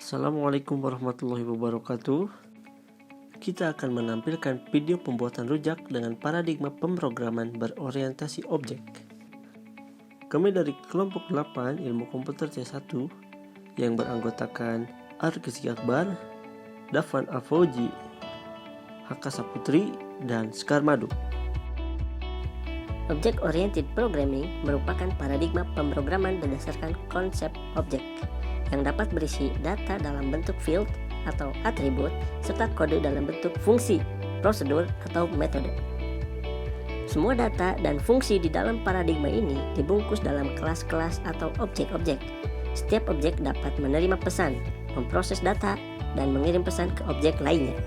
Assalamualaikum warahmatullahi wabarakatuh. Kita akan menampilkan video pembuatan rujak dengan paradigma pemrograman berorientasi objek. Kami dari kelompok 8 Ilmu Komputer C1 yang beranggotakan Arkizi Akbar, Dafan Afauji, Haka Saputri, dan Sekar Madu. Object-oriented programming merupakan paradigma pemrograman berdasarkan konsep objek yang dapat berisi data dalam bentuk field atau atribut serta kode dalam bentuk fungsi, prosedur, atau metode. Semua data dan fungsi di dalam paradigma ini dibungkus dalam kelas-kelas atau objek-objek. Setiap objek dapat menerima pesan, memproses data, dan mengirim pesan ke objek lainnya.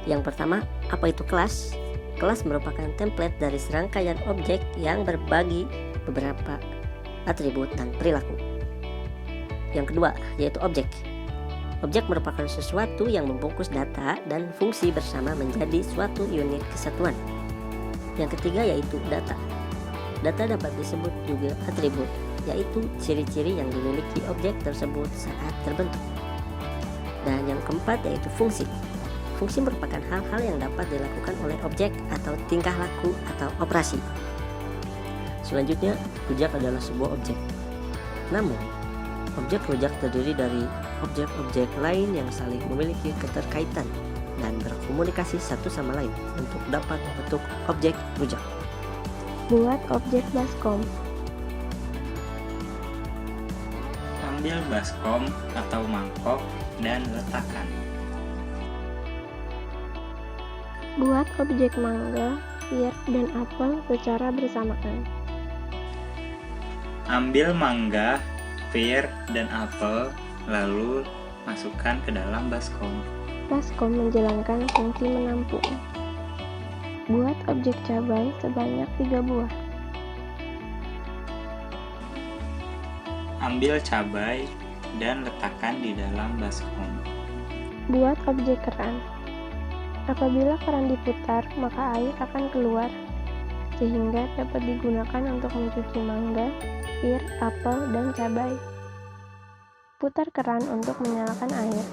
Yang pertama, apa itu kelas? Kelas merupakan template dari serangkaian objek yang berbagi beberapa atribut dan perilaku. Yang kedua, yaitu objek. Objek merupakan sesuatu yang membungkus data dan fungsi bersama menjadi suatu unit kesatuan. Yang ketiga yaitu data. Data dapat disebut juga atribut, yaitu ciri-ciri yang dimiliki objek tersebut saat terbentuk. Dan yang keempat yaitu fungsi. Fungsi merupakan hal-hal yang dapat dilakukan oleh objek atau tingkah laku atau operasi. Selanjutnya, rujak adalah sebuah objek. Namun, objek rujak terdiri dari objek-objek lain yang saling memiliki keterkaitan dan berkomunikasi satu sama lain untuk dapat membentuk objek rujak. Buat objek baskom. Ambil baskom atau mangkok dan letakkan. Buat objek mangga, pir, dan apel secara bersamaan. Ambil mangga, pir, dan apel, lalu masukkan ke dalam baskom. Baskom menjalankan fungsi menampung. Buat objek cabai sebanyak 3 buah. Ambil cabai dan letakkan di dalam baskom. Buat objek keran. Apabila keran diputar, maka air akan keluar, sehingga dapat digunakan untuk mencuci mangga, pir, apel, dan cabai. Putar keran untuk menyalakan air.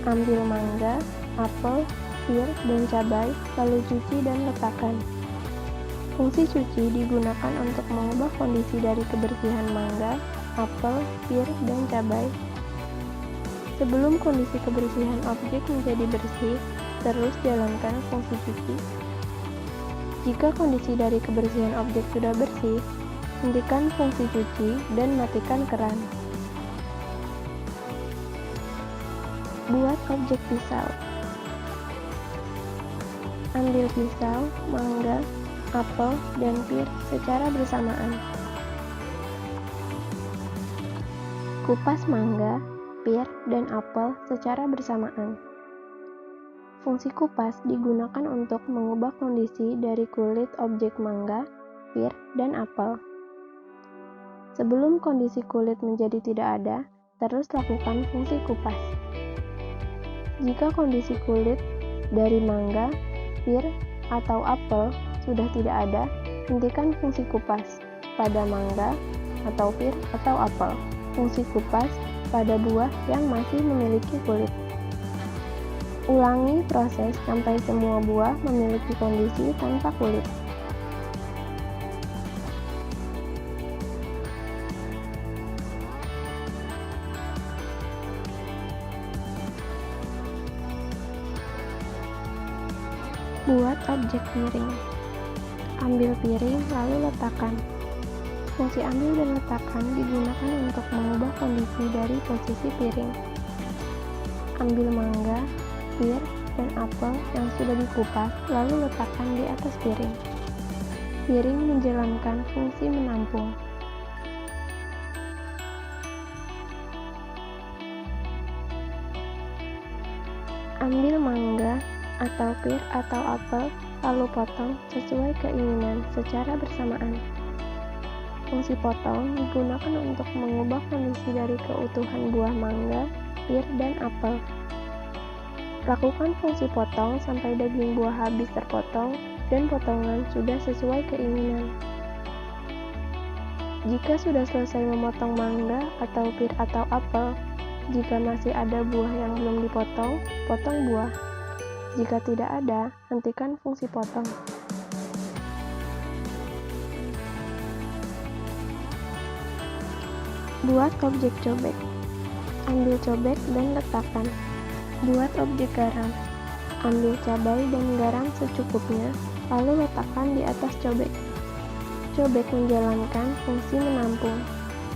Ambil mangga, apel, pir, dan cabai, lalu cuci dan letakkan. Fungsi cuci digunakan untuk mengubah kondisi dari kebersihan mangga, apel, pir, dan cabai. Sebelum kondisi kebersihan objek menjadi bersih, terus jalankan fungsi cuci. Jika kondisi dari kebersihan objek sudah bersih, hentikan fungsi cuci dan matikan keran. Buat objek pisau. Ambil pisau, mangga, apel, dan pir secara bersamaan. Kupas mangga, pir, dan apel secara bersamaan. Fungsi kupas digunakan untuk mengubah kondisi dari kulit objek mangga, pir, dan apel. Sebelum kondisi kulit menjadi tidak ada, terus lakukan fungsi kupas. Jika kondisi kulit dari mangga, pir, atau apel sudah tidak ada, hentikan fungsi kupas pada mangga atau pir atau apel. Fungsi kupas pada buah yang masih memiliki kulit. Ulangi proses sampai semua buah memiliki kondisi tanpa kulit. Buat objek piring. Ambil piring lalu letakkan. Fungsi ambil dan letakkan digunakan untuk mengubah kondisi dari posisi piring. Ambil mangga, pir, dan apel yang sudah dikupas lalu letakkan di atas piring. Piring menjalankan fungsi menampung. Ambil mangga atau pir atau apel lalu potong sesuai keinginan secara bersamaan. Fungsi potong digunakan untuk mengubah kondisi dari keutuhan buah mangga, pir, dan apel. Lakukan fungsi potong sampai daging buah habis terpotong dan potongan sudah sesuai keinginan. Jika sudah selesai memotong mangga atau pir atau apel, jika masih ada buah yang belum dipotong, potong buah. Jika tidak ada, hentikan fungsi potong. Buat objek cobek. Ambil cobek dan letakkan. Buat objek garam. Ambil cabai dan garam secukupnya, lalu letakkan di atas cobek. Cobek menjalankan fungsi menampung.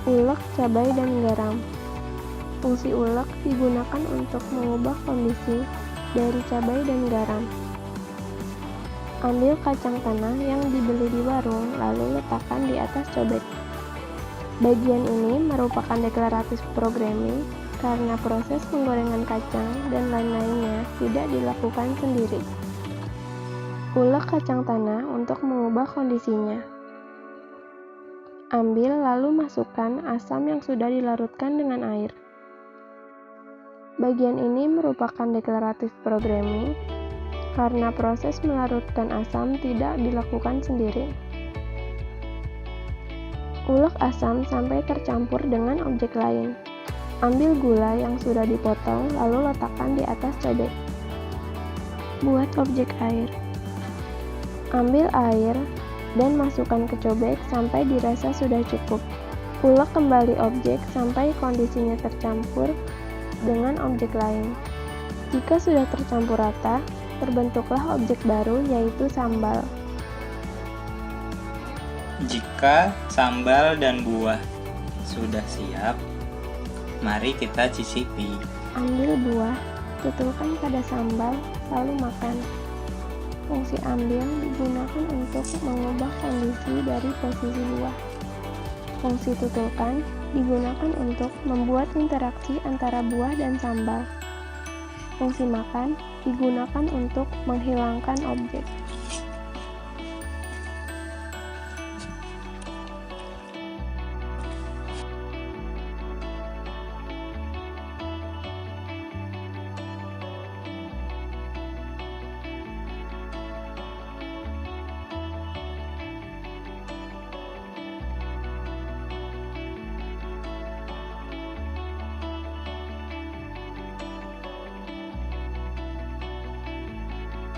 Ulek cabai dan garam. Fungsi ulek digunakan untuk mengubah kondisi dari cabai dan garam. Ambil kacang tanah yang dibeli di warung, lalu letakkan di atas cobek. Bagian ini merupakan deklaratif programming karena proses penggorengan kacang dan lain-lainnya tidak dilakukan sendiri. Ulek kacang tanah untuk mengubah kondisinya. Ambil lalu masukkan asam yang sudah dilarutkan dengan air. Bagian ini merupakan deklaratif programming karena proses melarutkan asam tidak dilakukan sendiri. Ulek asam sampai tercampur dengan objek lain. Ambil gula yang sudah dipotong lalu letakkan di atas cobek. Buat objek air. Ambil air dan masukkan ke cobek sampai dirasa sudah cukup. Ulek kembali objek sampai kondisinya tercampur dengan objek lain. Jika sudah tercampur rata, terbentuklah objek baru yaitu sambal. Jika sambal dan buah sudah siap, mari kita cicipi. Ambil buah, tutulkan pada sambal, lalu makan. Fungsi ambil digunakan untuk mengubah kondisi dari posisi buah. Fungsi tutulkan digunakan untuk membuat interaksi antara buah dan sambal. Fungsi makan digunakan untuk menghilangkan objek.